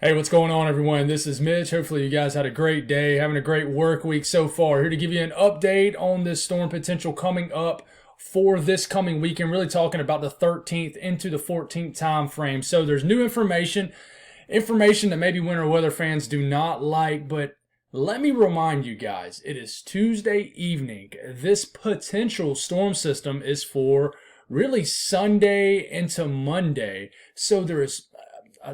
Hey, what's going on, everyone? This is Mitch. Hopefully, you guys had a great day, having a great work week so far. Here to give you an update on this storm potential coming up for this coming weekend. Really talking about the 13th into the 14th time frame. So, there's new information that maybe winter weather fans do not like, but let me remind you guys, it is Tuesday evening. This potential storm system is for really Sunday into Monday. So, there is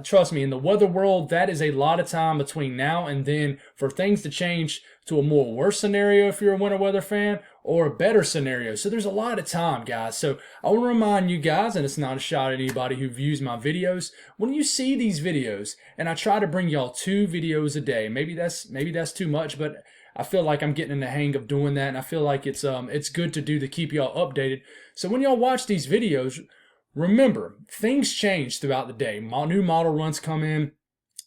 trust me, in the weather world, that is a lot of time between now and then for things to change to a more worse scenario if you're a winter weather fan or a better scenario. So there's a lot of time, guys. So I want to remind you guys, and it's not a shot at anybody who views my videos, when you see these videos, and I try to bring y'all 2 videos a day, maybe that's too much, but I feel like I'm getting in the hang of doing that, and I feel like it's good to do to keep y'all updated. So when y'all watch these videos, remember, things change throughout the day. New model runs come in,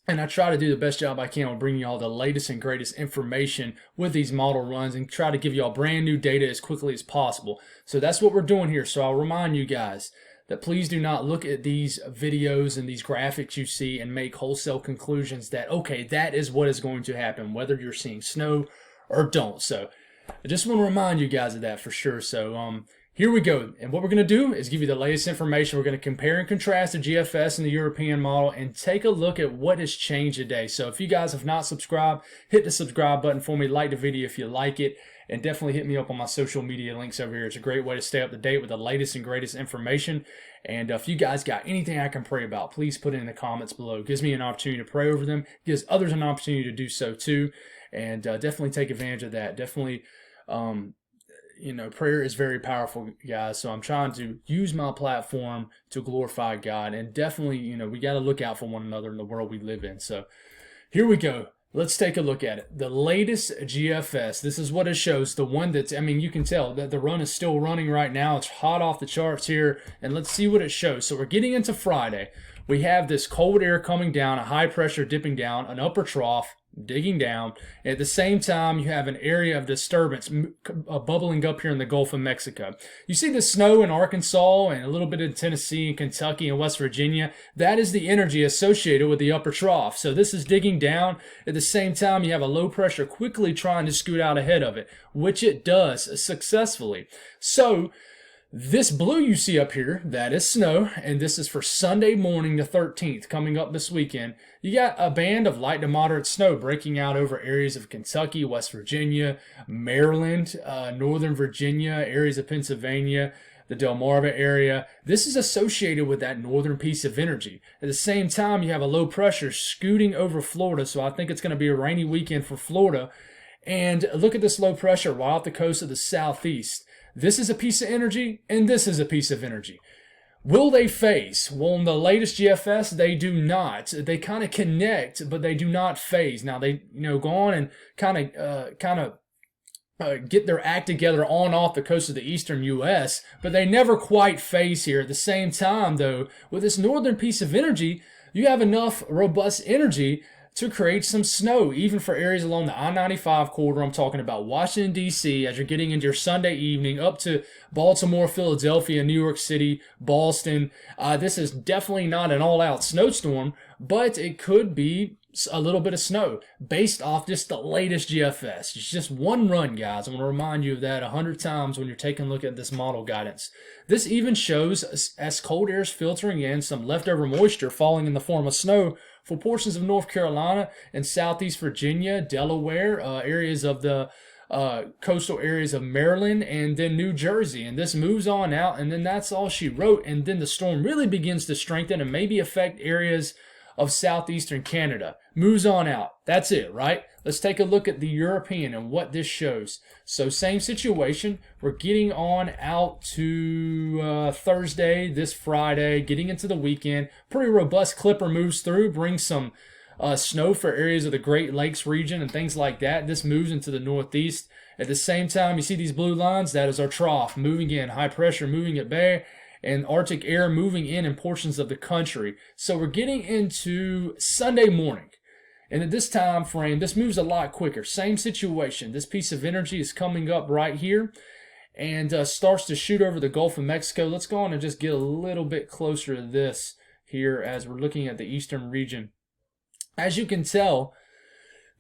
and I try to do the best job I can on bringing y'all the latest and greatest information with these model runs and try to give y'all brand new data as quickly as possible. So that's what we're doing here. So I'll remind you guys that please do not look at these videos and these graphics you see and make wholesale conclusions that, okay, that is what is going to happen, whether you're seeing snow or don't. So I just want to remind you guys of that for sure. So, here we go. And what we're going to do is give you the latest information. We're going to compare and contrast the GFS and the European model and take a look at what has changed today. So if you guys have not subscribed, hit the subscribe button for me. Like the video if you like it. And definitely hit me up on my social media links over here. It's a great way to stay up to date with the latest and greatest information. And if you guys got anything I can pray about, please put it in the comments below. It gives me an opportunity to pray over them. It gives others an opportunity to do so too. And definitely take advantage of that. Definitely prayer is very powerful, guys. So I'm trying to use my platform to glorify God. And definitely, we got to look out for one another in the world we live in. So here we go. Let's take a look at it. The latest GFS. This is what it shows. The one that's, you can tell that the run is still running right now. It's hot off the charts here. And let's see what it shows. So we're getting into Friday. We have this cold air coming down, a high pressure dipping down, an upper trough digging down. At the same time, you have an area of disturbance bubbling up here in the Gulf of Mexico. You see the snow in Arkansas and a little bit in Tennessee and Kentucky and West Virginia. That is the energy associated with the upper trough. So this is digging down. At the same time, you have a low pressure quickly trying to scoot out ahead of it, which it does successfully. So this blue you see up here, that is snow, and this is for Sunday morning the 13th, coming up this weekend. You got a band of light to moderate snow breaking out over areas of Kentucky, West Virginia, Maryland, Northern Virginia, areas of Pennsylvania, the Delmarva area. This is associated with that northern piece of energy. At the same time, you have a low pressure scooting over Florida, so I think it's going to be a rainy weekend for Florida. And look at this low pressure right off the coast of the southeast. This is a piece of energy, and this is a piece of energy. Will they phase? Well, in the latest GFS, they do not. They kind of connect, but they do not phase. Now, they go on and kind of get their act together on off the coast of the eastern U.S., but they never quite phase here. At the same time, though, with this northern piece of energy, you have enough robust energy to create some snow, even for areas along the I-95 corridor. I'm talking about Washington, D.C., as you're getting into your Sunday evening, up to Baltimore, Philadelphia, New York City, Boston. This is definitely not an all-out snowstorm, but it could be a little bit of snow based off just the latest GFS. It's just one run, guys. I'm going to remind you of that 100 times when you're taking a look at this model guidance. This even shows, as cold air is filtering in, some leftover moisture falling in the form of snow for portions of North Carolina and Southeast Virginia, Delaware, areas of the coastal areas of Maryland, and then New Jersey. And this moves on out, and then that's all she wrote. And then the storm really begins to strengthen and maybe affect areas of southeastern Canada. Moves on out. That's it, right? Let's take a look at the European and what this shows. So same situation. We're getting on out to Thursday, this Friday, getting into the weekend. Pretty robust clipper moves through, brings some snow for areas of the Great Lakes region and things like that. This moves into the northeast. At the same time, you see these blue lines? That is our trough moving in. High pressure moving at bay, and Arctic air moving in portions of the country. So we're getting into Sunday morning. And at this time frame, this moves a lot quicker. Same situation. This piece of energy is coming up right here and starts to shoot over the Gulf of Mexico. Let's go on and just get a little bit closer to this here as we're looking at the eastern region as you can tell,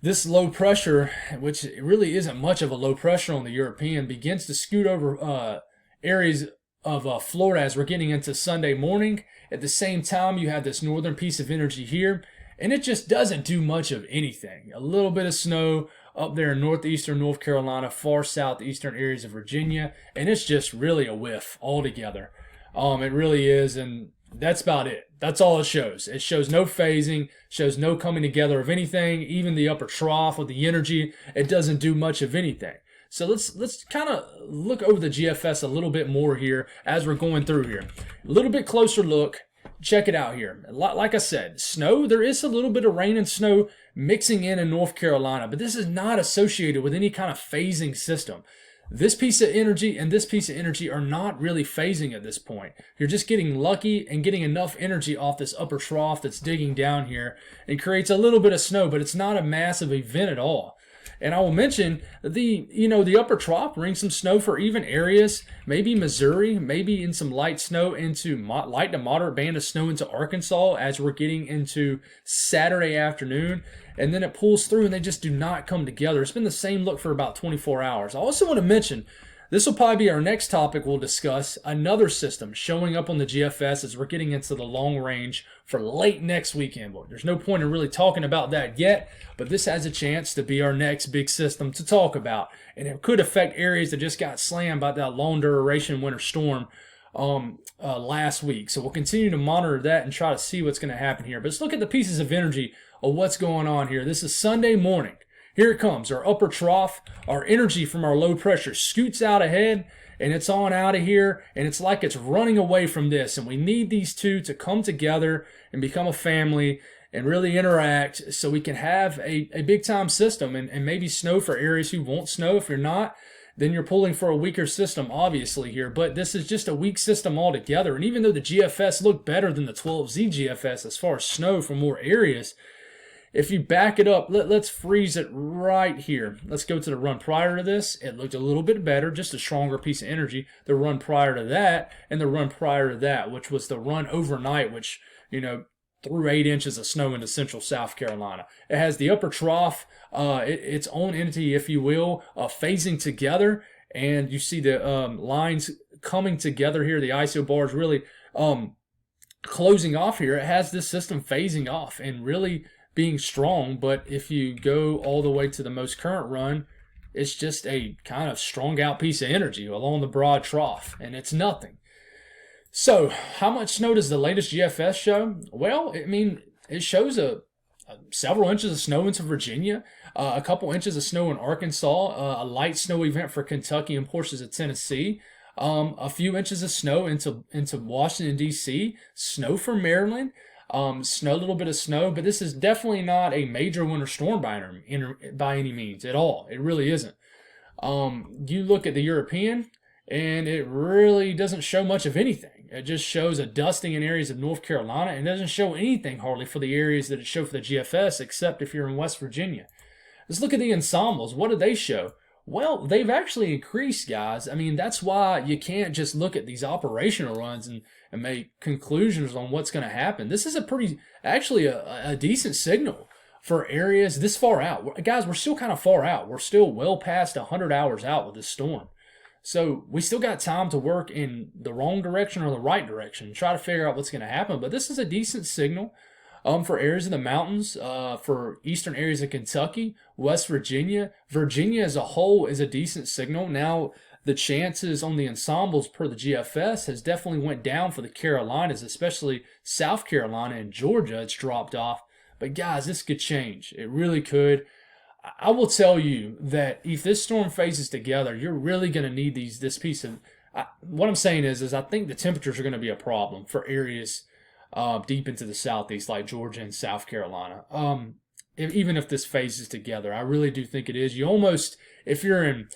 this low pressure, which really isn't much of a low pressure on the European, begins to scoot over areas of Florida as we're getting into Sunday morning. At the same time, you have this northern piece of energy here, and it just doesn't do much of anything. A little bit of snow up there in northeastern North Carolina, far southeastern areas of Virginia, and it's just really a whiff altogether. It really is, and that's about it. That's all it shows. It shows no phasing, shows no coming together of anything. Even the upper trough with the energy, it doesn't do much of anything. So let's kind of look over the GFS a little bit more here as we're going through here. A little bit closer look. Check it out here. Like I said, snow, there is a little bit of rain and snow mixing in North Carolina, but this is not associated with any kind of phasing system. This piece of energy and this piece of energy are not really phasing at this point. You're just getting lucky and getting enough energy off this upper trough that's digging down here and creates a little bit of snow, but it's not a massive event at all. And I will mention the upper trough brings some snow for even areas, maybe Missouri, maybe in some light snow into light to moderate band of snow into Arkansas as we're getting into Saturday afternoon. And then it pulls through and they just do not come together. It's been the same look for about 24 hours. I also want to mention, this will probably be our next topic we'll discuss, another system showing up on the GFS as we're getting into the long range for late next weekend. But there's no point in really talking about that yet, but this has a chance to be our next big system to talk about. And it could affect areas that just got slammed by that long duration winter storm last week. So we'll continue to monitor that and try to see what's going to happen here. But let's look at the pieces of energy of what's going on here. This is Sunday morning. Here it comes, our upper trough, our energy from our low pressure scoots out ahead, and it's on out of here, and it's like it's running away from this, and we need these two to come together and become a family and really interact so we can have a big time system and maybe snow for areas who won't snow. If you're not, then you're pulling for a weaker system, obviously, here. But this is just a weak system altogether, and even though the GFS looked better than the 12Z GFS as far as snow for more areas, if you back it up, let's freeze it right here. Let's go to the run prior to this. It looked a little bit better, just a stronger piece of energy. The run prior to that and the run prior to that, which was the run overnight, which, threw 8 inches of snow into central South Carolina. It has the upper trough, its own entity, if you will, phasing together. And you see the lines coming together here. The ISO bars really closing off here. It has this system phasing off and really being strong, but if you go all the way to the most current run, it's just a kind of strung out piece of energy along the broad trough, and it's nothing. So how much snow does the latest GFS show? Well, it shows several inches of snow into Virginia, a couple inches of snow in Arkansas, a light snow event for Kentucky and portions of Tennessee, a few inches of snow into Washington, D.C., snow for Maryland, a little bit of snow, but this is definitely not a major winter storm by any means at all. It really isn't. You look at the European, and it really doesn't show much of anything. It just shows a dusting in areas of North Carolina, and doesn't show anything hardly for the areas that it showed for the GFS, except if you're in West Virginia. Let's look at the ensembles. What do they show? Well, they've actually increased, guys. That's why you can't just look at these operational runs and make conclusions on what's going to happen. This is a decent signal for areas this far out. Guys, we're still kind of far out. We're still well past 100 hours out with this storm. So we still got time to work in the wrong direction or the right direction, try to figure out what's going to happen. But this is a decent signal for areas of the mountains, for eastern areas of Kentucky, West Virginia. Virginia as a whole is a decent signal. Now, the chances on the ensembles per the GFS has definitely went down for the Carolinas, especially South Carolina and Georgia. It's dropped off. But guys, this could change. It really could. I will tell you that if this storm phases together, you're really going to need this piece of... what I'm saying is I think the temperatures are going to be a problem for areas deep into the southeast like Georgia and South Carolina. Even if this phases together, I really do think it is. You almost, if you're in,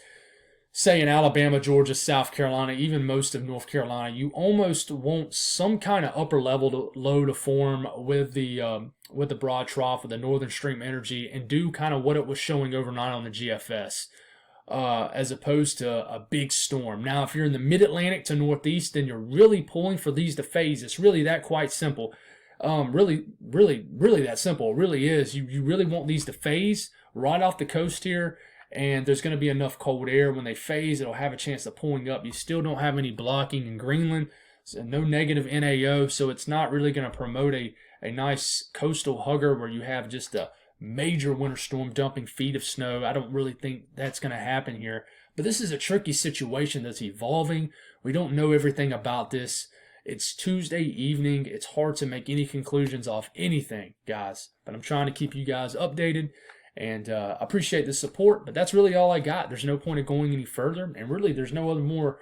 say, in Alabama, Georgia, South Carolina, even most of North Carolina, you almost want some kind of upper level low to form with the broad trough, with the northern stream energy, and do kind of what it was showing overnight on the GFS, as opposed to a big storm. Now, if you're in the mid-Atlantic to northeast, then you're really pulling for these to phase. It's really that quite simple. Really that simple. It really is. You really want these to phase right off the coast here, and there's going to be enough cold air. When they phase, it'll have a chance of pulling up. You still don't have any blocking in Greenland, so no negative NAO, so it's not really going to promote a nice coastal hugger where you have just a major winter storm dumping feet of snow. I don't really think that's going to happen here. But this is a tricky situation that's evolving. We don't know everything about this. It's Tuesday evening. It's hard to make any conclusions off anything, guys. But I'm trying to keep you guys updated. And I appreciate the support. But that's really all I got. There's no point of going any further. And really, there's no other more.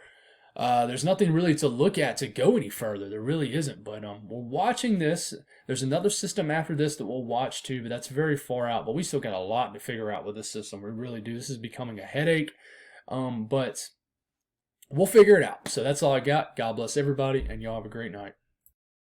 There's nothing really to look at to go any further. There really isn't. But we're watching this. There's another system after this that we'll watch too. But that's very far out. But we still got a lot to figure out with this system. We really do. This is becoming a headache. But we'll figure it out. So that's all I got. God bless everybody, and y'all have a great night.